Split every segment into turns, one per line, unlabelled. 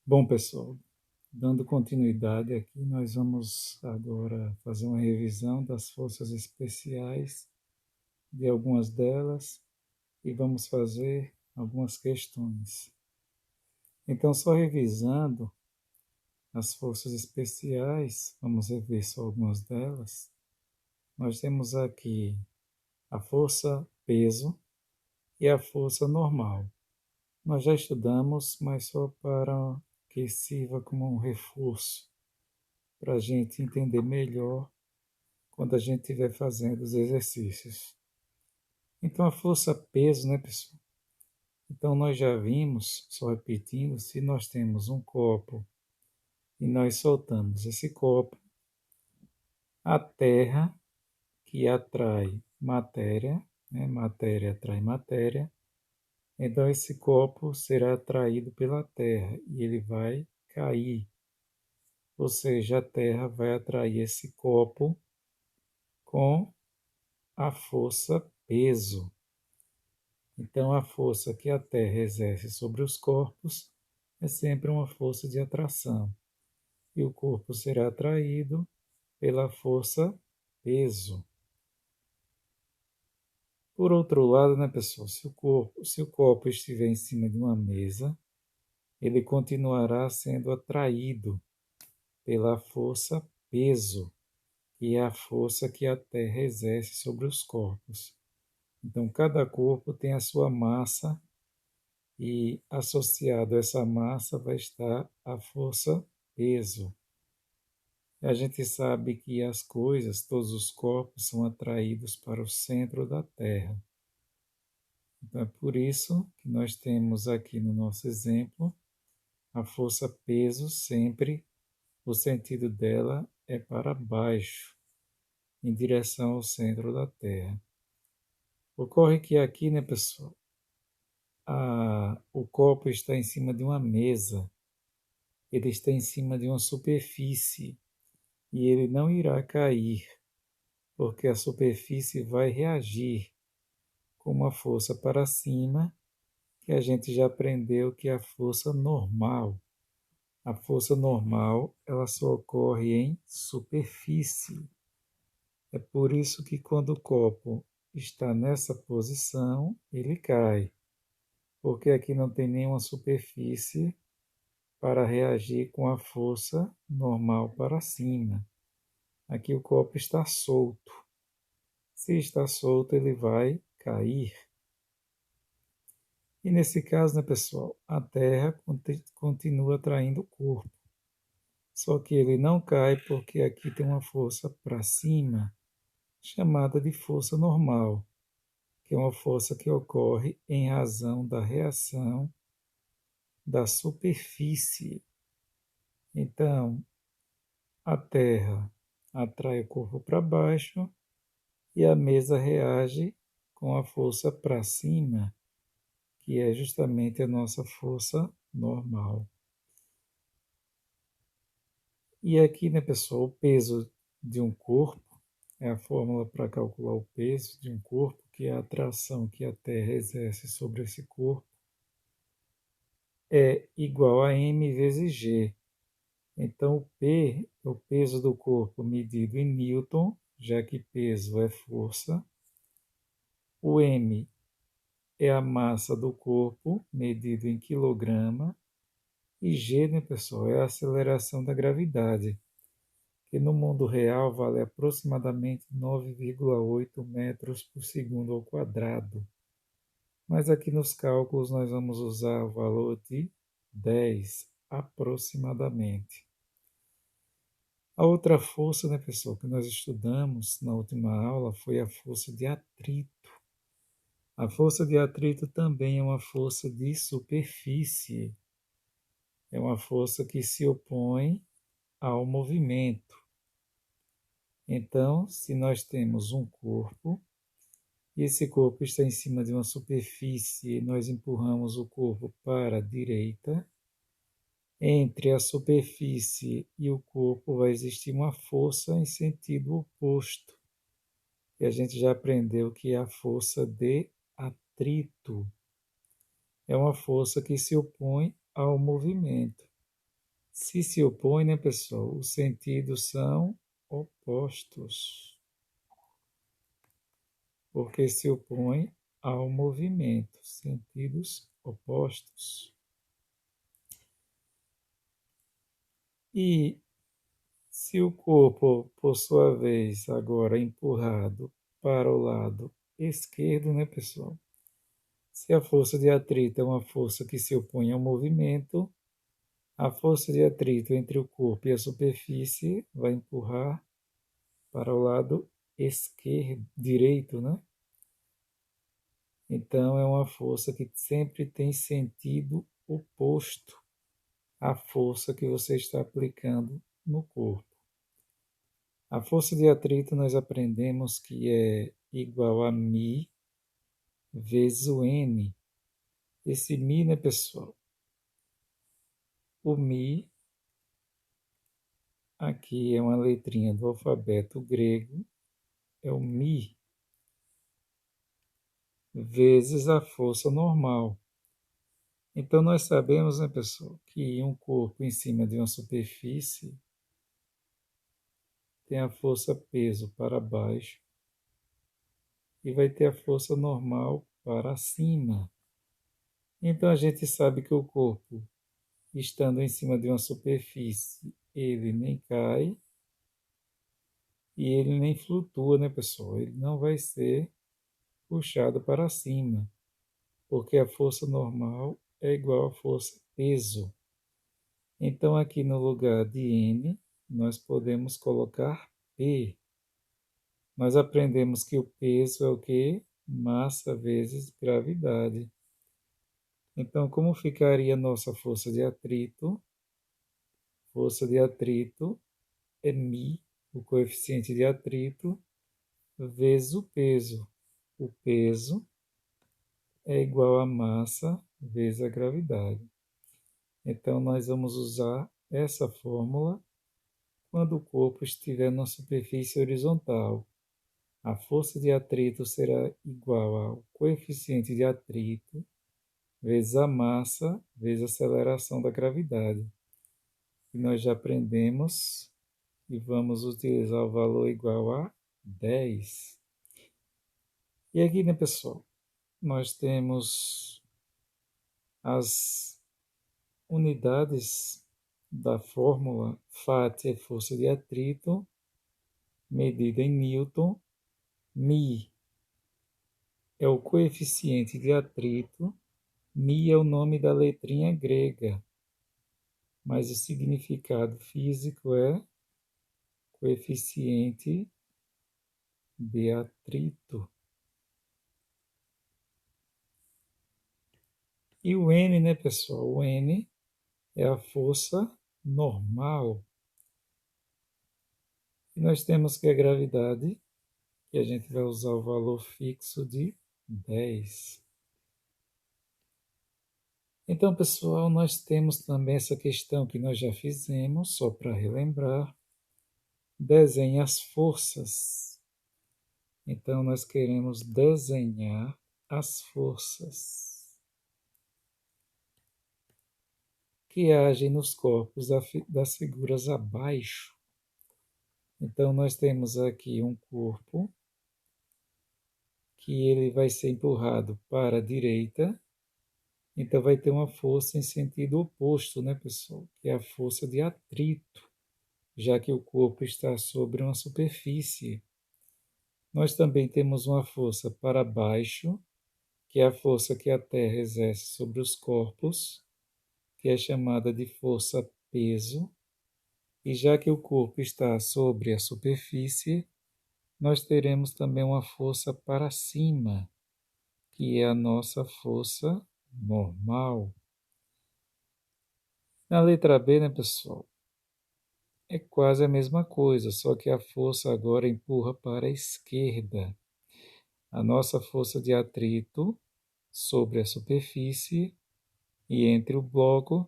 Bom, pessoal, dando continuidade aqui, nós vamos agora fazer uma revisão das forças especiais, de algumas delas, e vamos fazer algumas questões. Então, só revisando as forças especiais, vamos rever só algumas delas. Nós temos aqui a força peso e a força normal. Nós já estudamos, mas só para que sirva como um reforço, para a gente entender melhor quando a gente estiver fazendo os exercícios. Então, a força peso, né, pessoal? Então, nós já vimos, só repetindo, se nós temos um copo e nós soltamos esse copo, a Terra, que atrai matéria, né, matéria atrai matéria, então esse copo será atraído pela Terra e ele vai cair. Ou seja, a Terra vai atrair esse copo com a força peso. Então, a força que a Terra exerce sobre os corpos é sempre uma força de atração, e o corpo será atraído pela força peso. Por outro lado, né, pessoal, se o copo estiver em cima de uma mesa, ele continuará sendo atraído pela força peso, que é a força que a Terra exerce sobre os corpos. Então, cada corpo tem a sua massa e associado a essa massa vai estar a força peso. A gente sabe que as coisas, todos os corpos são atraídos para o centro da Terra. Então é por isso que nós temos aqui no nosso exemplo a força peso sempre, o sentido dela é para baixo, em direção ao centro da Terra. Ocorre que aqui, né, pessoal, o copo está em cima de uma mesa, ele está em cima de uma superfície e ele não irá cair, porque a superfície vai reagir com uma força para cima, que a gente já aprendeu que é a força normal. A força normal, ela só ocorre em superfície. É por isso que quando o copo está nessa posição, ele cai, porque aqui não tem nenhuma superfície para reagir com a força normal para cima. Aqui o copo está solto. Se está solto, ele vai cair. E nesse caso, né, pessoal, a Terra continua atraindo o corpo. Só que ele não cai porque aqui tem uma força para cima, chamada de força normal, que é uma força que ocorre em razão da reação da superfície. Então, a Terra atrai o corpo para baixo e a mesa reage com a força para cima, que é justamente a nossa força normal. E aqui, né, pessoal, o peso de um corpo é a fórmula para calcular o peso de um corpo, que é a atração que a Terra exerce sobre esse corpo, é igual a m vezes g. Então, o P é o peso do corpo medido em Newton, já que peso é força. O m é a massa do corpo medido em quilograma. E g, né, pessoal, é a aceleração da gravidade, que no mundo real vale aproximadamente 9,8 metros por segundo ao quadrado. Mas aqui nos cálculos nós vamos usar o valor de 10 aproximadamente. A outra força, né, pessoal, que nós estudamos na última aula foi a força de atrito. A força de atrito também é uma força de superfície. É uma força que se opõe ao movimento. Então, se nós temos um corpo e esse corpo está em cima de uma superfície e nós empurramos o corpo para a direita, entre a superfície e o corpo vai existir uma força em sentido oposto. E a gente já aprendeu que é a força de atrito. É uma força que se opõe ao movimento. Se opõe, né, pessoal? Os sentidos são opostos, porque se opõe ao movimento, sentidos opostos. E se o corpo, por sua vez, agora empurrado para o lado esquerdo, né, pessoal? Se a força de atrito é uma força que se opõe ao movimento, a força de atrito entre o corpo e a superfície vai empurrar para o lado esquerdo, direito, né? Então é uma força que sempre tem sentido oposto à força que você está aplicando no corpo. A força de atrito nós aprendemos que é igual a μ vezes o N. Esse μ, né, pessoal? O μ aqui é uma letrinha do alfabeto grego, é o μ vezes a força normal. Então nós sabemos, né, pessoal, que um corpo em cima de uma superfície tem a força peso para baixo e vai ter a força normal para cima. Então a gente sabe que o corpo, estando em cima de uma superfície, ele nem cai e ele nem flutua, né, pessoal? Ele não vai ser puxado para cima, porque a força normal é igual à força peso. Então aqui no lugar de N, nós podemos colocar P. Nós aprendemos que o peso é o quê? Massa vezes gravidade. Então, como ficaria a nossa força de atrito? Força de atrito é μ, o coeficiente de atrito, vezes o peso. O peso é igual a massa vezes a gravidade. Então, nós vamos usar essa fórmula quando o corpo estiver na superfície horizontal. A força de atrito será igual ao coeficiente de atrito vezes a massa vezes a aceleração da gravidade. E nós já aprendemos e vamos utilizar o valor igual a 10. E aqui, né, pessoal, nós temos as unidades da fórmula. Φ é força de atrito, medida em Newton. μ é o coeficiente de atrito. μ é o nome da letrinha grega, mas o significado físico é coeficiente de atrito. E o N, né, pessoal? O N é a força normal. E nós temos que a gravidade, que a gente vai usar o valor fixo de 10. Então, pessoal, nós temos também essa questão que nós já fizemos, só para relembrar. Desenhe as forças. Então, nós queremos desenhar as forças que agem nos corpos das figuras abaixo. Então, nós temos aqui um corpo que ele vai ser empurrado para a direita. Então, vai ter uma força em sentido oposto, né, pessoal? Que é a força de atrito, já que o corpo está sobre uma superfície. Nós também temos uma força para baixo, que é a força que a Terra exerce sobre os corpos, que é chamada de força peso. E já que o corpo está sobre a superfície, nós teremos também uma força para cima, que é a nossa força normal. Na letra B, né, pessoal? É quase a mesma coisa, só que a força agora empurra para a esquerda. A nossa força de atrito sobre a superfície e entre o bloco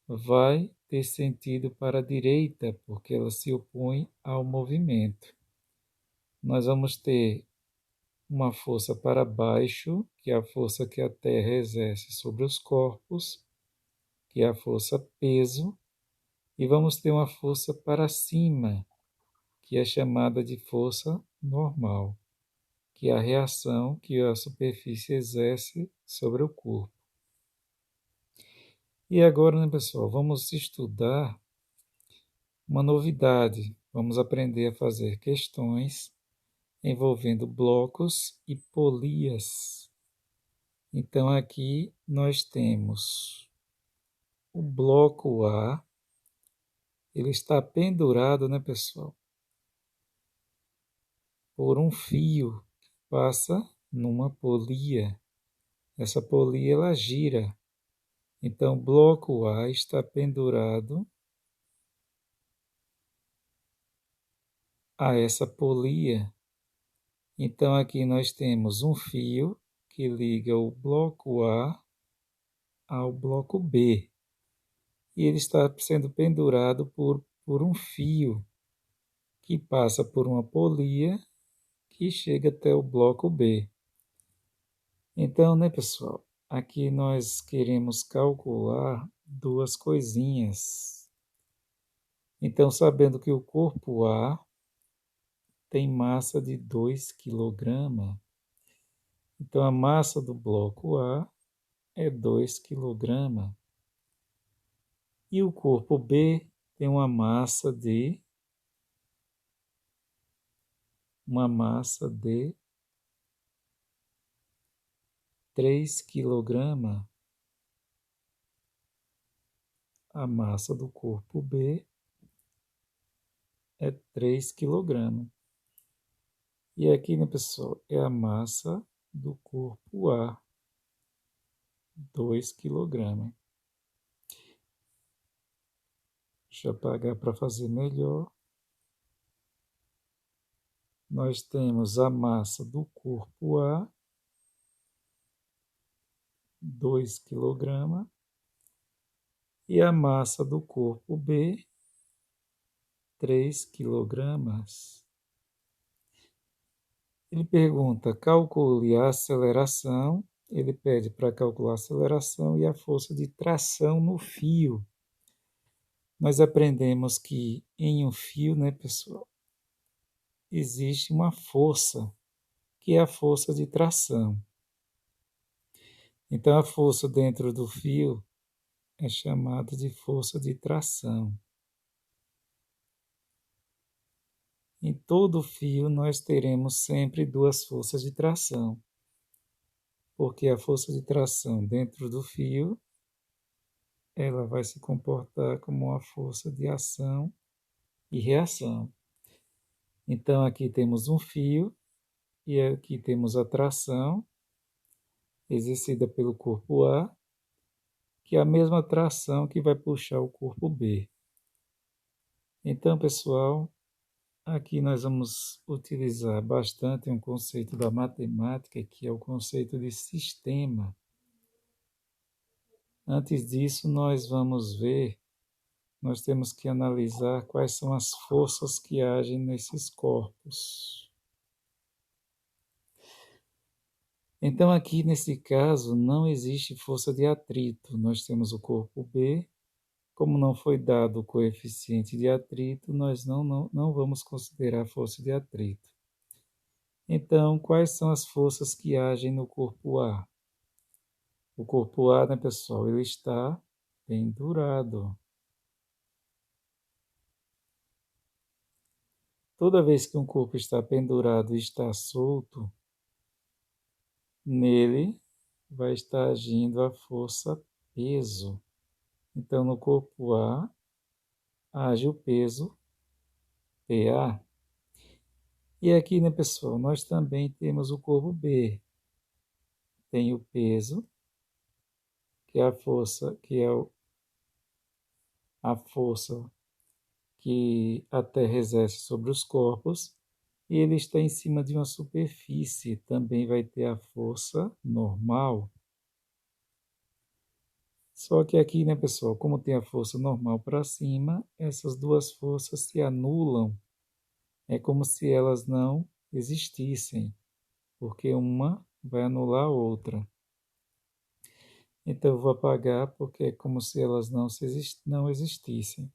vai ter sentido para a direita, porque ela se opõe ao movimento. Nós vamos ter uma força para baixo, que é a força que a Terra exerce sobre os corpos, que é a força peso, E vamos ter uma força para cima, que é chamada de força normal, que é a reação que a superfície exerce sobre o corpo. E agora, né, pessoal, vamos estudar uma novidade. Vamos aprender a fazer questões envolvendo blocos e polias. Então, aqui nós temos o bloco A, ele está pendurado, né, pessoal, por um fio que passa numa polia. Essa polia ela gira. Então, o bloco A está pendurado a essa polia. Então, aqui nós temos um fio que liga o bloco A ao bloco B. E ele está sendo pendurado por um fio que passa por uma polia que chega até o bloco B. Então, né, pessoal, aqui nós queremos calcular duas coisinhas. Então, sabendo que o corpo A tem massa de 2 kg, então a massa do bloco A é 2 kg. E o corpo B tem uma massa de 3 kg. A massa do corpo B é 3 kg. E aqui, né, pessoal, é a massa do corpo A, 2 kg. Deixa eu apagar para fazer melhor. Nós temos a massa do corpo A, 2 kg, e a massa do corpo B, 3 kg. Ele pergunta, calcule a aceleração. Ele pede para calcular a aceleração e a força de tração no fio. Nós aprendemos que em um fio, né, pessoal, existe uma força, que é a força de tração. Então, a força dentro do fio é chamada de força de tração. Em todo fio, nós teremos sempre duas forças de tração, porque a força de tração dentro do fio, ela vai se comportar como uma força de ação e reação. Então, aqui temos um fio e aqui temos a tração exercida pelo corpo A, que é a mesma tração que vai puxar o corpo B. Então, pessoal, aqui nós vamos utilizar bastante um conceito da matemática, que é o conceito de sistema. Antes disso, nós temos que analisar quais são as forças que agem nesses corpos. Então, aqui nesse caso, não existe força de atrito. Nós temos o corpo B. Como não foi dado o coeficiente de atrito, nós não vamos considerar força de atrito. Então, quais são as forças que agem no corpo A? O corpo A, né, pessoal, ele está pendurado. Toda vez que um corpo está pendurado e está solto, nele vai estar agindo a força peso. Então, no corpo A, age o peso PA. E aqui, né, pessoal, nós também temos o corpo B. Tem o peso, que é a força, a força que a Terra exerce sobre os corpos, e ele está em cima de uma superfície. Também vai ter a força normal. Só que aqui, né, pessoal, como tem a força normal para cima, essas duas forças se anulam. É como se elas não existissem, porque uma vai anular a outra. Então eu vou apagar porque é como se elas não existissem.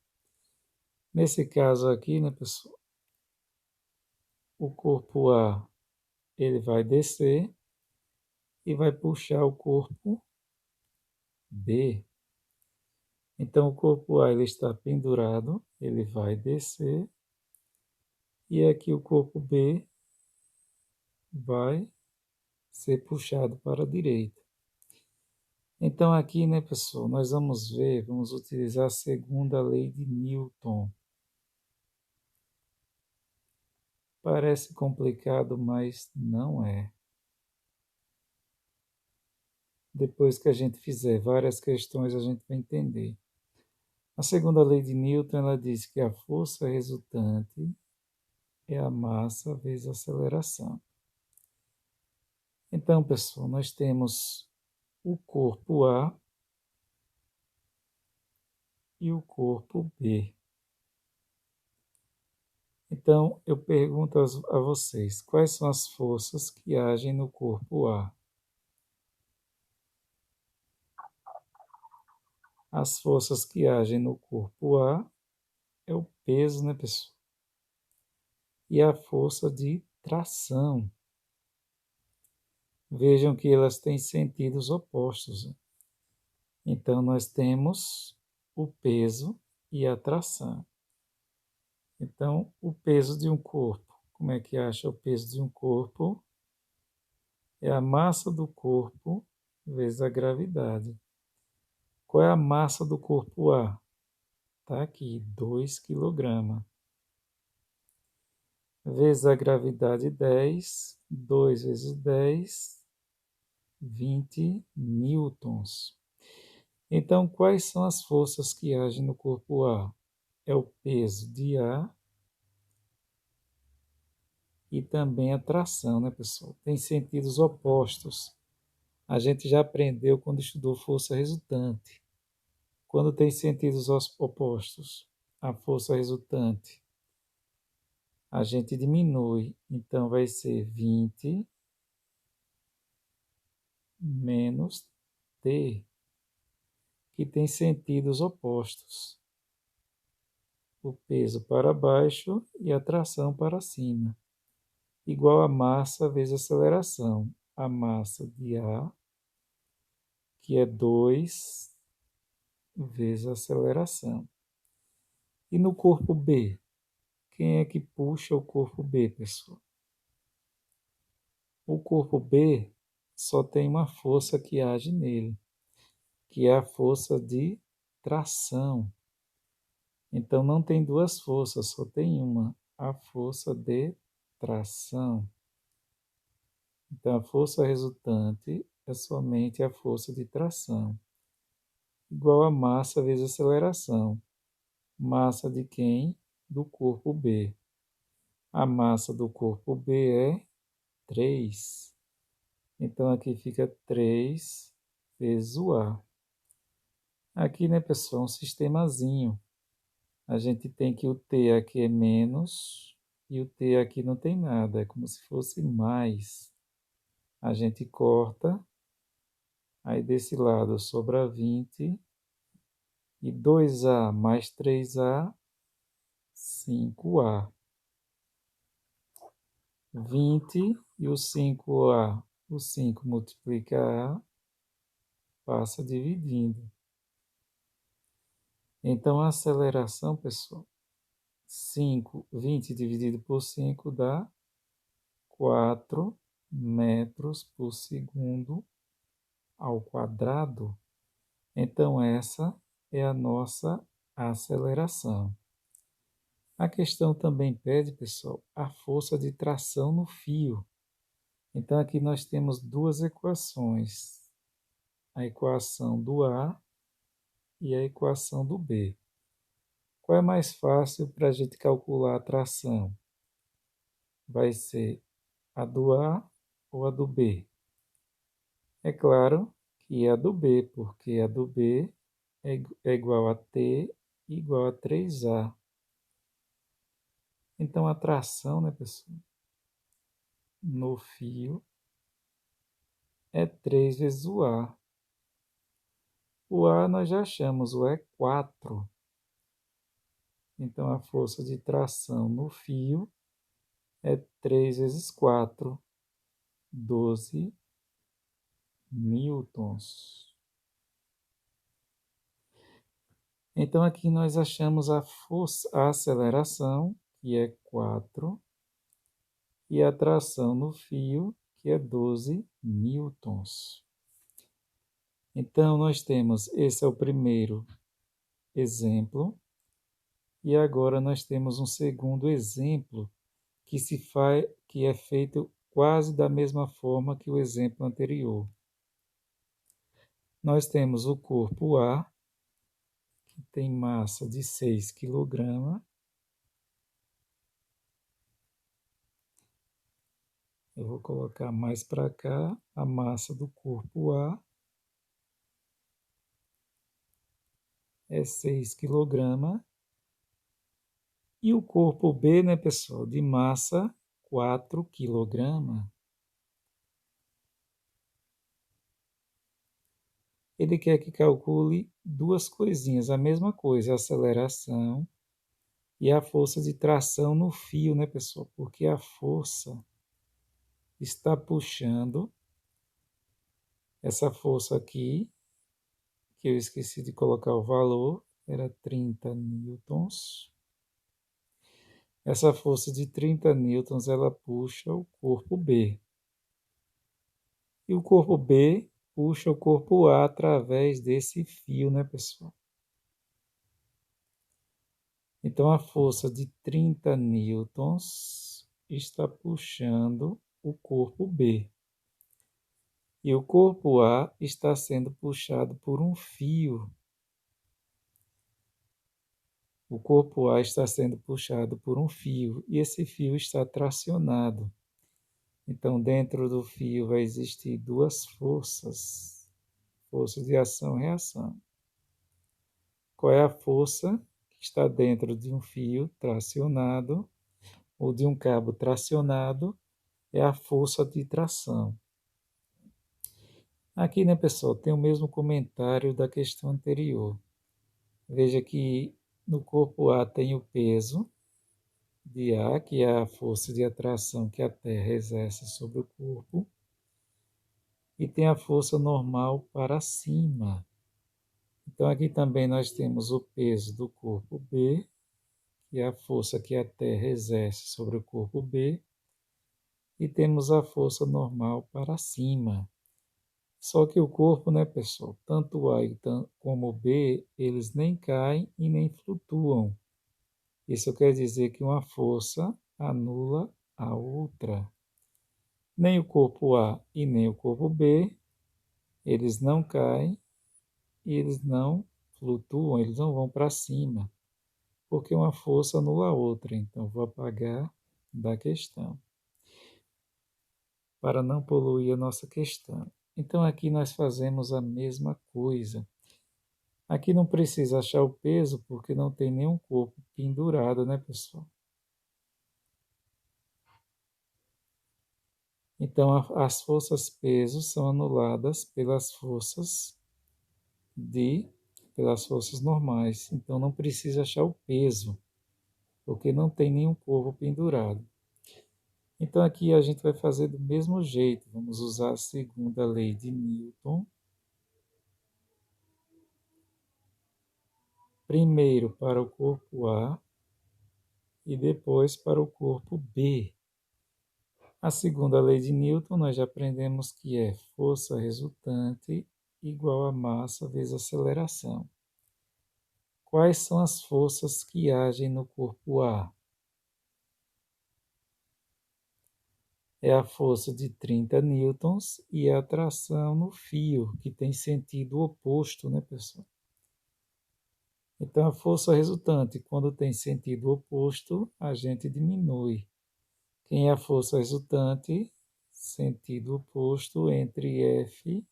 Nesse caso aqui, né, pessoal, o corpo A ele vai descer e vai puxar o corpo B. Então, o corpo A ele está pendurado, ele vai descer, e aqui o corpo B vai ser puxado para a direita. Então, aqui, né, pessoal, nós vamos utilizar a segunda lei de Newton. Parece complicado, mas não é. Depois que a gente fizer várias questões, a gente vai entender. A segunda lei de Newton, ela diz que a força resultante é a massa vezes a aceleração. Então, pessoal, nós temos o corpo A e o corpo B. Então, eu pergunto a vocês, quais são as forças que agem no corpo A? As forças que agem no corpo A é o peso, né, pessoal? E a força de tração. Vejam que elas têm sentidos opostos. Então, nós temos o peso e a tração. Então, o peso de um corpo. Como é que acha o peso de um corpo? É a massa do corpo vezes a gravidade. Qual é a massa do corpo A? Está aqui, 2 kg. Vezes a gravidade 10, 2 vezes 10, 20 newtons. Então, quais são as forças que agem no corpo A? É o peso de A e também a tração, né, pessoal? Tem sentidos opostos. A gente já aprendeu quando estudou força resultante. Quando tem sentidos opostos, a força resultante, a gente diminui. Então, vai ser 20 menos T, que tem sentidos opostos. O peso para baixo e a tração para cima. Igual a massa vezes a aceleração. A massa de A, que é 2 vezes a aceleração. E no corpo B? Quem é que puxa o corpo B, pessoal? O corpo B só tem uma força que age nele, que é a força de tração. Então não tem duas forças, só tem uma, a força de tração. Então a força resultante é somente a força de tração, igual a massa vezes aceleração. Massa de quem? Do corpo B. A massa do corpo B é 3. Então aqui fica 3 vezes o A. Aqui, né, pessoal, um sistemazinho. A gente tem que o T aqui é menos e o T aqui não tem nada, é como se fosse mais. A gente corta, aí desse lado sobra 20 e 2A mais 3A, 5A. 20 e o 5A, o 5 multiplica A, passa dividindo. Então a aceleração, pessoal, 20 dividido por 5 dá 4 metros por segundo ao quadrado. Então, essa é a nossa aceleração. A questão também pede, pessoal, a força de tração no fio. Então, aqui nós temos duas equações: a equação do A e a equação do B. Qual é mais fácil para a gente calcular a tração? Vai ser a do A ou a do B? É claro que é a do B, porque a do B é igual a T igual a 3A. Então, a tração, né, pessoal, no fio é 3 vezes o A. O A nós já achamos, o A é 4. Então, a força de tração no fio é 3 vezes 4, 12 newtons. Então, aqui nós achamos a força, a aceleração, que é 4, e a tração no fio, que é 12 newtons. Então, nós temos, esse é o primeiro exemplo, e agora nós temos um segundo exemplo que é feito quase da mesma forma que o exemplo anterior. Nós temos o corpo A, que tem massa de 6 kg. Eu vou colocar mais para cá a massa do corpo A é 6 kg. E o corpo B, né, pessoal, de massa 4 kg. Ele quer que calcule duas coisinhas, a mesma coisa, a aceleração e a força de tração no fio, né, pessoal? Porque a força está puxando essa força aqui, que eu esqueci de colocar o valor, era 30 newtons. Essa força de 30 newtons, ela puxa o corpo B. E o corpo B puxa o corpo A através desse fio, né, pessoal? Então, a força de 30 newtons está puxando o corpo B. E o corpo A está sendo puxado por um fio. O corpo A está sendo puxado por um fio e esse fio está tracionado. Então, dentro do fio vai existir duas forças, força de ação e reação. Qual é a força que está dentro de um fio tracionado ou de um cabo tracionado? É a força de tração. Aqui, né, pessoal, tem o mesmo comentário da questão anterior. Veja que no corpo A tem o peso de A, que é a força de atração que a Terra exerce sobre o corpo, e tem a força normal para cima. Então, aqui também nós temos o peso do corpo B, que é a força que a Terra exerce sobre o corpo B, e temos a força normal para cima. Só que o corpo, né, pessoal, tanto A como o B, eles nem caem e nem flutuam. Isso quer dizer que uma força anula a outra. Nem o corpo A e nem o corpo B, eles não caem e eles não flutuam, eles não vão para cima, porque uma força anula a outra. Então, vou apagar da questão, para não poluir a nossa questão. Então, aqui nós fazemos a mesma coisa. Aqui não precisa achar o peso, porque não tem nenhum corpo pendurado, né, pessoal? Então, as forças peso são anuladas pelas forças normais. Então, não precisa achar o peso, porque não tem nenhum corpo pendurado. Então, aqui a gente vai fazer do mesmo jeito. Vamos usar a segunda lei de Newton. Primeiro para o corpo A e depois para o corpo B. A segunda lei de Newton nós já aprendemos que é força resultante igual a massa vezes aceleração. Quais são as forças que agem no corpo A? É a força de 30 newtons e a tração no fio, que tem sentido oposto, né, pessoal? Então, a força resultante, quando tem sentido oposto, a gente diminui. Quem é a força resultante? Sentido oposto entre F,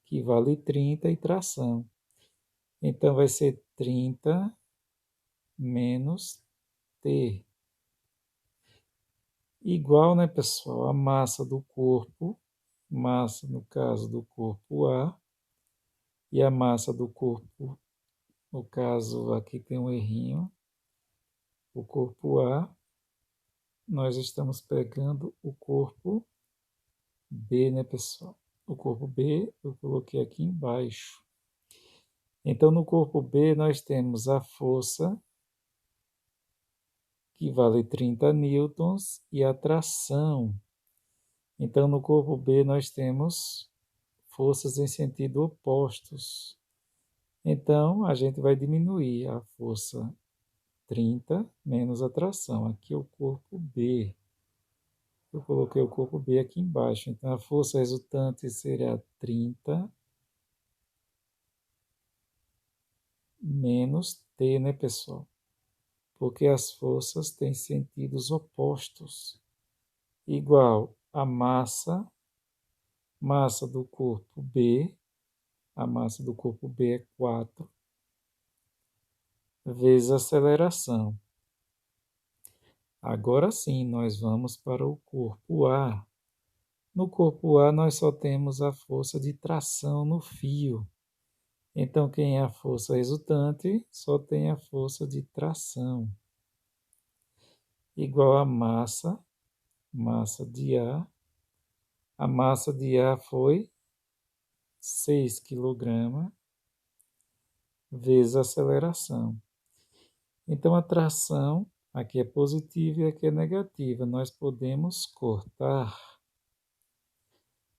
que vale 30, e tração. Então, vai ser 30 menos T. Igual, né, pessoal, a massa do corpo, massa no caso do corpo A, e a massa do corpo No caso, aqui tem um errinho. O corpo A, nós estamos pegando o corpo B, né, pessoal? O corpo B eu coloquei aqui embaixo. Então, no corpo B, nós temos a força, que vale 30 newtons, e a tração. Então, no corpo B, nós temos forças em sentido opostos. Então, a gente vai diminuir a força 30 menos a tração. Aqui é o corpo B. Eu coloquei o corpo B aqui embaixo. Então, a força resultante será 30 menos T, né, pessoal? Porque as forças têm sentidos opostos. Igual a massa do corpo B, a massa do corpo B é 4, vezes a aceleração. Agora sim, nós vamos para o corpo A. No corpo A, nós só temos a força de tração no fio. Então, quem é a força resultante só tem a força de tração. Igual a massa de A. A massa de A foi 6 kg vezes a aceleração. Então, a tração aqui é positiva e aqui é negativa. Nós podemos cortar.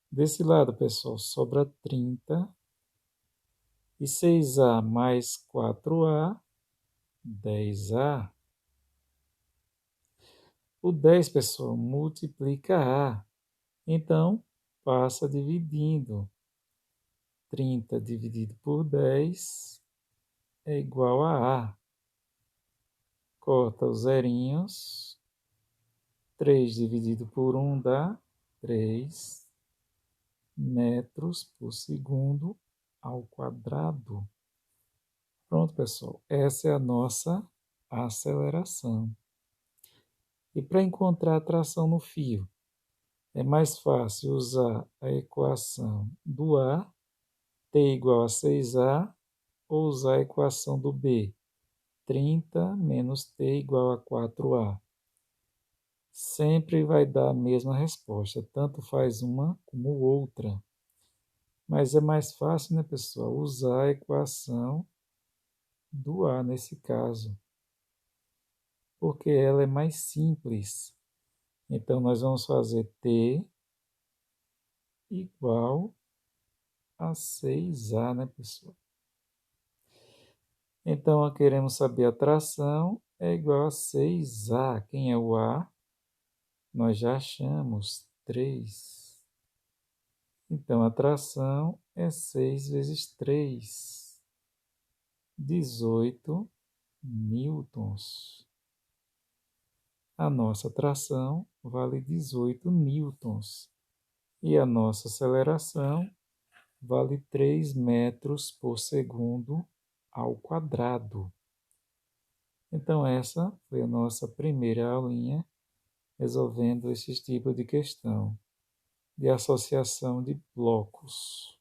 Desse lado, pessoal, sobra 30. E 6A mais 4A, 10A. O 10, pessoal, multiplica A. Então, passa dividindo. 30 dividido por 10 é igual a A. Corta os zerinhos. 3 dividido por 1 dá 3 metros por segundo ao quadrado. Pronto, pessoal. Essa é a nossa aceleração. E para encontrar a tração no fio, é mais fácil usar a equação do A, T igual a 6A, ou usar a equação do B, 30 menos T igual a 4A. Sempre vai dar a mesma resposta, tanto faz uma como outra. Mas é mais fácil, né, pessoal, usar a equação do A nesse caso, porque ela é mais simples. Então, nós vamos fazer T igual a 6A, né, pessoal? Então, queremos saber a tração é igual a 6A. Quem é o A? Nós já achamos 3. Então, a tração é 6 vezes 3, 18 newtons. A nossa tração vale 18 newtons. E a nossa aceleração vale 3 metros por segundo ao quadrado. Então, essa foi a nossa primeira aulinha resolvendo esse tipo de questão de associação de blocos.